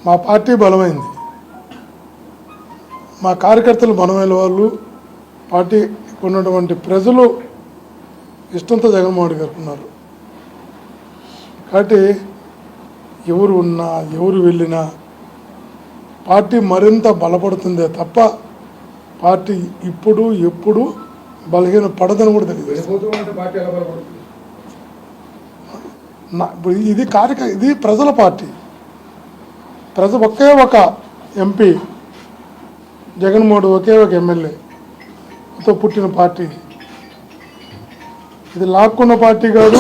మా పార్టీ బలమైంది, మా కార్యకర్తలు బలమైన వాళ్ళు, పార్టీ ఉన్నటువంటి ప్రజలు ఇష్టంతో జగన్మోహన్ రెడ్డి గారు ఉన్నారు. కాబట్టి ఎవరు ఉన్నా ఎవరు వెళ్ళినా పార్టీ మరింత బలపడుతుందే తప్ప పార్టీ ఇప్పుడు ఎప్పుడు బలహీన పడదని కూడా తెలియదు. ఇది ప్రజల పార్టీ, ఒకే ఒక ఎంపీ జగన్మోహన్ ఒకే ఒక ఎమ్మెల్యేతో పుట్టిన పార్టీ. ఇది లాక్కున్న పార్టీ కాదు,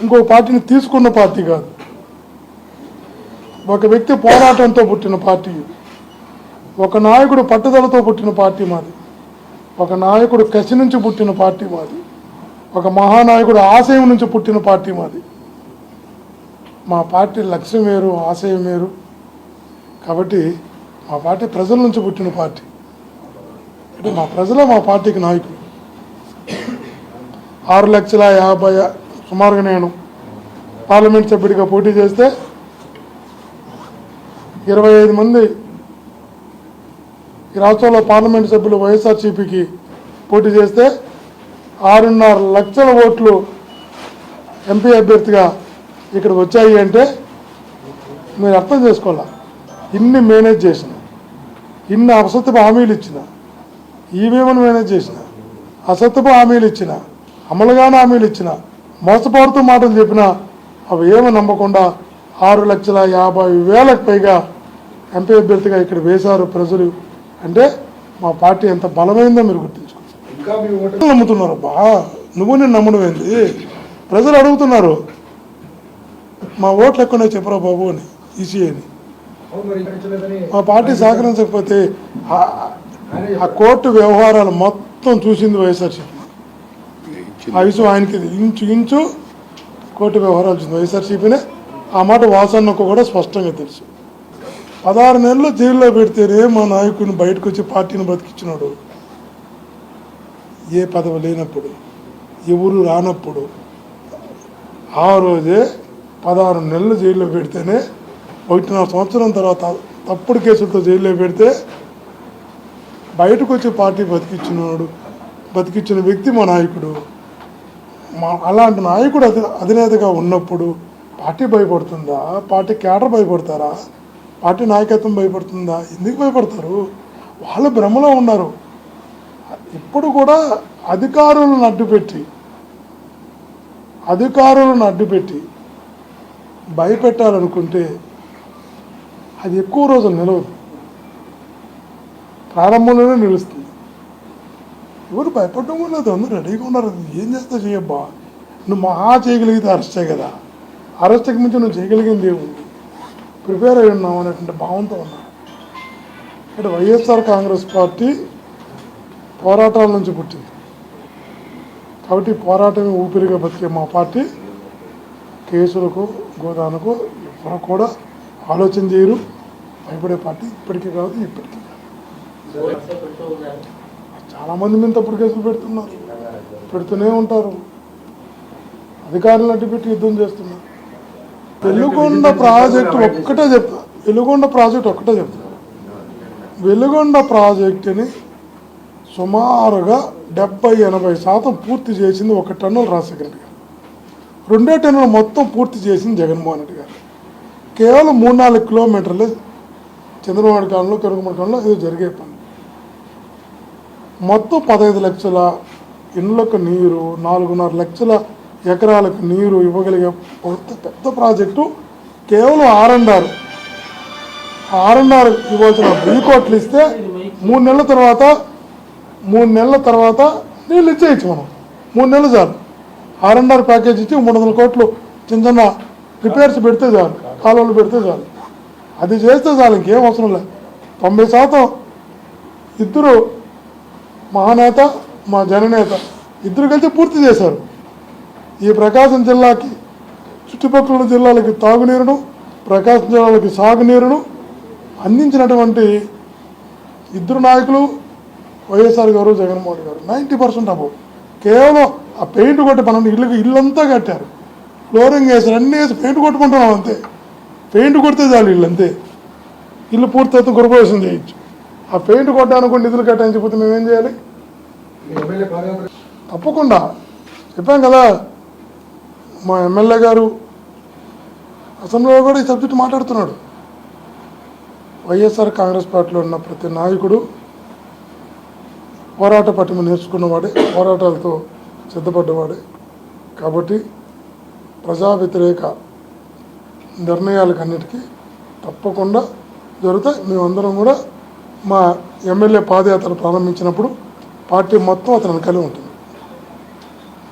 ఇంకో పార్టీని తీసుకున్న పార్టీ కాదు. ఒక వ్యక్తి పోరాటంతో పుట్టిన పార్టీ, ఒక నాయకుడు పట్టుదలతో పుట్టిన పార్టీ మాది, ఒక నాయకుడు కసి నుంచి పుట్టిన పార్టీ మాది, ఒక మహానాయకుడు ఆశయం నుంచి పుట్టిన పార్టీ మాది. మా పార్టీ లక్ష్యం వేరు, ఆశయం వేరు. కాబట్టి మా పార్టీ ప్రజల నుంచి పుట్టిన పార్టీ. అంటే మా ప్రజలే మా పార్టీకి నాయకులు. 6,50,000 సుమారుగా నేను పార్లమెంట్ సభ్యుడిగా పోటీ చేస్తే 25 మంది ఈ రాష్ట్రంలో పార్లమెంట్ సభ్యులు వైఎస్ఆర్సీపీకి పోటీ చేస్తే 6.5 లక్షల ఓట్లు ఎంపీ అభ్యర్థిగా ఇక్కడ వచ్చాయి అంటే మీరు అర్థం చేసుకోవాలా. ఇన్ని మేనేజ్ చేసిన, ఇన్ని అసత్యపు హామీలు ఇచ్చిన, ఈవీఎంను మేనేజ్ చేసిన, అసత్యపు హామీలు ఇచ్చిన, అమలుగానే హామీలు ఇచ్చిన, మోసపోడుతూ మాటలు చెప్పిన అవి ఏమీ నమ్మకుండా 6,50,000 పైగా ఎంపీ అభ్యర్థిగా ఇక్కడ వేశారు ప్రజలు. అంటే మా పార్టీ ఎంత బలమైందో మీరు గుర్తించుకోండి. నమ్ముతున్నారు అబ్బా, నువ్వు నేను నమ్మడం ఏంది? ప్రజలు అడుగుతున్నారు, మా ఓట్లు ఎక్కువనే చెప్పరా బాబు అని, ఈసీఐని. మా పార్టీ సహకరించకపోతే ఆ కోర్టు వ్యవహారాలు మొత్తం చూసింది వైఎస్ఆర్సీపీ. ఆ విషయం ఆయనకి ఇంచు కోర్టు వ్యవహారాలు చూసింది వైఎస్ఆర్సీపీనే. ఆ మాట వాసన్నకు కూడా స్పష్టంగా తెలుసు. 16 నెలలు జైల్లో పెడితేనే మా నాయకుడిని బయటకు వచ్చి పార్టీని బతికించినాడు. ఏ పదవి లేనప్పుడు, ఎవరు రానప్పుడు, ఆ రోజే 16 నెలలు జైల్లో పెడితేనే 1.5 సంవత్సరం తర్వాత తప్పుడు కేసులతో జైల్లో పెడితే బయటకు వచ్చి పార్టీ బతికించిన వ్యక్తి మా నాయకుడు. అలాంటి నాయకుడు అధినేతగా ఉన్నప్పుడు పార్టీ భయపడుతుందా? పార్టీ క్యాడర్ భయపడతారా? పార్టీ నాయకత్వం భయపడుతుందా? ఎందుకు భయపడతారు? వాళ్ళు భ్రమలో ఉన్నారు. ఇప్పుడు కూడా అధికారులను అడ్డుపెట్టి భయపెట్టాలనుకుంటే అది ఎక్కువ రోజులు నిలవదు, ప్రారంభంలోనే నిలుస్తుంది. ఎవరు భయపడడం కూడా లేదు, అందరూ రెడీగా ఉన్నారు. ఏం చేస్తా చేయబ్బా, నువ్వు మహా చేయగలిగితే అరెస్టే కదా, అరెస్ట్కి మించి నువ్వు చేయగలిగింది ఏముంది? ప్రిపేర్ అయి ఉన్నావు అనేటువంటి భావంతో ఉన్నా. అంటే వైఎస్ఆర్ కాంగ్రెస్ పార్టీ పోరాటాల నుంచి పుట్టింది కాబట్టి పోరాటమే ఊపిరిగా బతికే మా పార్టీ కేసులకు గోదాలకు ఎవరు కూడా ఆలోచన చేయరు. భయపడే పార్టీ ఇప్పటికీ కాదు, ఇప్పటికీ చాలామంది మీద తప్పుడు కేసులు పెడుతూనే ఉంటారు. అధికారులను అడ్డుపెట్టి యుద్ధం చేస్తున్నారు. వెలుగొండ ప్రాజెక్టు ఒక్కటే చెప్తా, వెలుగొండ ప్రాజెక్టుని సుమారుగా 70-80% పూర్తి చేసింది ఒక టన్నుల రాజశేఖర రెడ్డి గారు. 2 టన్నులు మొత్తం పూర్తి చేసింది జగన్మోహన్ రెడ్డి గారు. కేవలం 3-4 కిలోమీటర్లే చంద్రబాబు కాలంలో, కరుగుమడి కాలంలో ఇది జరిగే పని. మొత్తం 15 లక్షల ఇళ్లకు నీరు, 4.5 లక్షల ఎకరాలకు నీరు ఇవ్వగలిగే పెద్ద ప్రాజెక్టు కేవలం R&R ఇవ్వాల్సిన 1000 కోట్లు ఇస్తే 3 నెలల తర్వాత నీళ్ళు ఇచ్చేయచ్చు మనం. 3 నెలలు చాలు. R&R ప్యాకేజ్ ఇచ్చి 300 కోట్లు చిన్న చిన్న రిపేర్స్ పెడితే చాలు, కాలువలు పెడితే చాలు. అది చేస్తే చాలు, ఇంకేం అవసరం లేదు. 90% ఇద్దరు మహానేత, మా జననేత ఇద్దరు కలిసి పూర్తి చేశారు. ఈ ప్రకాశం జిల్లాకి, చుట్టుపక్కల జిల్లాలకి తాగునీరును, ప్రకాశం జిల్లాలకి సాగునీరును అందించినటువంటి ఇద్దరు నాయకులు వైఎస్ఆర్ గారు, జగన్మోహన్ గారు. 90% అబౌవ్. కేవలం ఆ పెయింట్ కొట్టి 12 ఇల్లంతా కట్టారు, ఫ్లోరింగ్ వేసారు, అన్నీ వేసి పెయింట్ కొట్టుకుంటున్నాం అంతే. పెయింట్ కొడితే చాలు ఇల్లు అంతే, ఇల్లు పూర్తి గృహప్రవేశం చేయొచ్చు. ఆ పెయింట్ కొట్టడానికి కూడా నిధులు కేటాయించకపోతే మేమేం చేయాలి? తప్పకుండా చెప్పాం కదా, మా ఎమ్మెల్యే గారు అసెంబ్లీలో కూడా ఈ సబ్జెక్ట్ మాట్లాడుతున్నాడు. వైఎస్ఆర్ కాంగ్రెస్ పార్టీలో ఉన్న ప్రతి నాయకుడు పోరాట పటిమ నేర్చుకున్నవాడే, పోరాటాలతో సిద్ధపడ్డవాడే. కాబట్టి ప్రజా వ్యతిరేక నిర్ణయాలకు అన్నిటికీ తప్పకుండా జరుగుతాయి. మేమందరం కూడా మా ఎమ్మెల్యే పాదయాత్ర ప్రారంభించినప్పుడు పార్టీ మొత్తం అతను కలిగి ఉంటుంది.